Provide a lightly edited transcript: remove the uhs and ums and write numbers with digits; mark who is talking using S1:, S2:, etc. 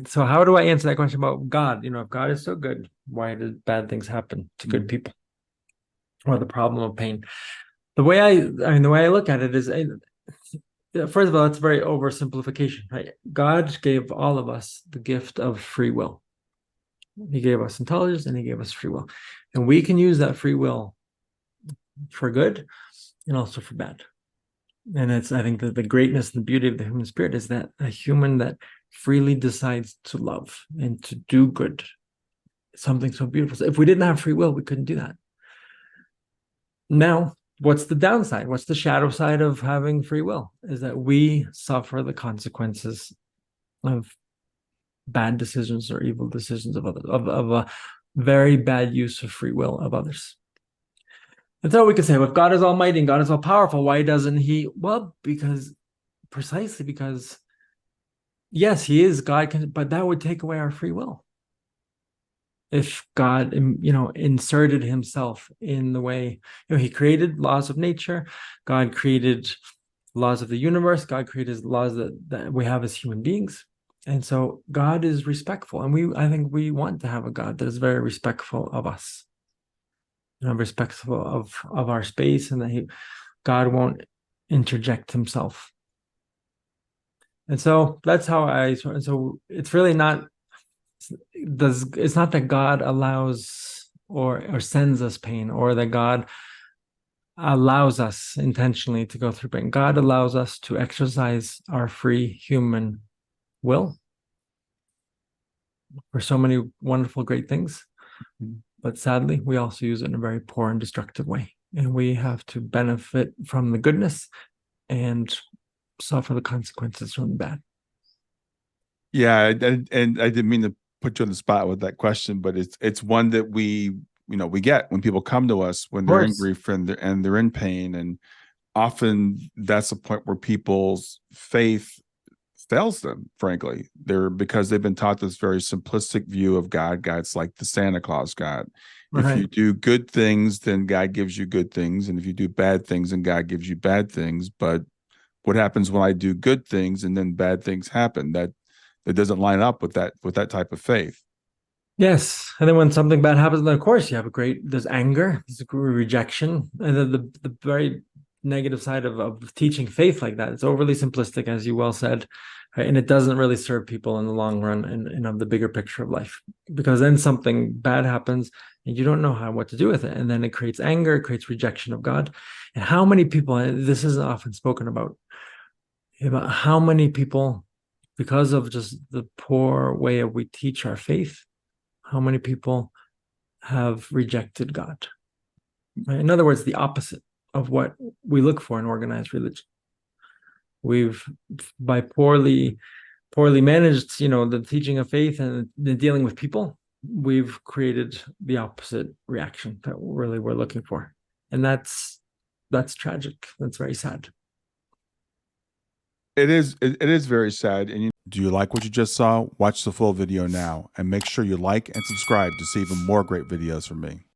S1: So how do I answer that question about God? If God is so good, why did bad things happen to good people? Or the problem of pain? The way I look at it is, first of all, it's very oversimplification, right? God gave all of us the gift of free will. He gave us intelligence and he gave us free will. And we can use that free will for good and also for bad. And I think that the greatness and the beauty of the human spirit is that a human that freely decides to love and to do good, something so beautiful. So if we didn't have free will, we couldn't do that. Now, what's the downside? What's the shadow side of having free will? Is that we suffer the consequences of bad decisions or evil decisions of others, of a very bad use of free will of others. And so we could say, well, if God is almighty and God is all powerful, why doesn't he? Well, precisely because, yes, he is God, but that would take away our free will. If God, inserted himself in the way, he created laws of nature, God created laws of the universe, God created laws that we have as human beings. And so God is respectful. And I think we want to have a God that is very respectful of us, respectful of our space, and that God won't interject himself. And so that's how so it's really not, it's not that God allows or sends us pain, or that God allows us intentionally to go through pain. God allows us to exercise our free human will for so many wonderful, great things. But sadly, we also use it in a very poor and destructive way. And we have to benefit from the goodness and suffer the consequences from the bad.
S2: Yeah, and I didn't mean to put you on the spot with that question, but it's one that we get when people come to us when they're in grief and they're in pain, and often that's a point where people's faith fails them, frankly. Because they've been taught this very simplistic view of God. God's like the Santa Claus God. Right. If you do good things, then God gives you good things, and if you do bad things, then God gives you bad things. But what happens when I do good things and then bad things happen? That it doesn't line up with that type of faith.
S1: Yes. And then when something bad happens, then of course you have there's anger, there's rejection. And then the very negative side of teaching faith like that, it's overly simplistic, as you well said, right? And it doesn't really serve people in the long run and of the bigger picture of life. Because then something bad happens and you don't know what to do with it. And then it creates anger, it creates rejection of God. And how many people, and this isn't often spoken about how many people, because of just the poor way we teach our faith, how many people have rejected God? Right? In other words, the opposite of what we look for in organized religion. We've, by poorly managed, the teaching of faith and the dealing with people, we've created the opposite reaction that really we're looking for. And that's tragic. That's very sad.
S2: It is very sad. And do you like what you just saw? Watch the full video now and make sure you like and subscribe to see even more great videos from me.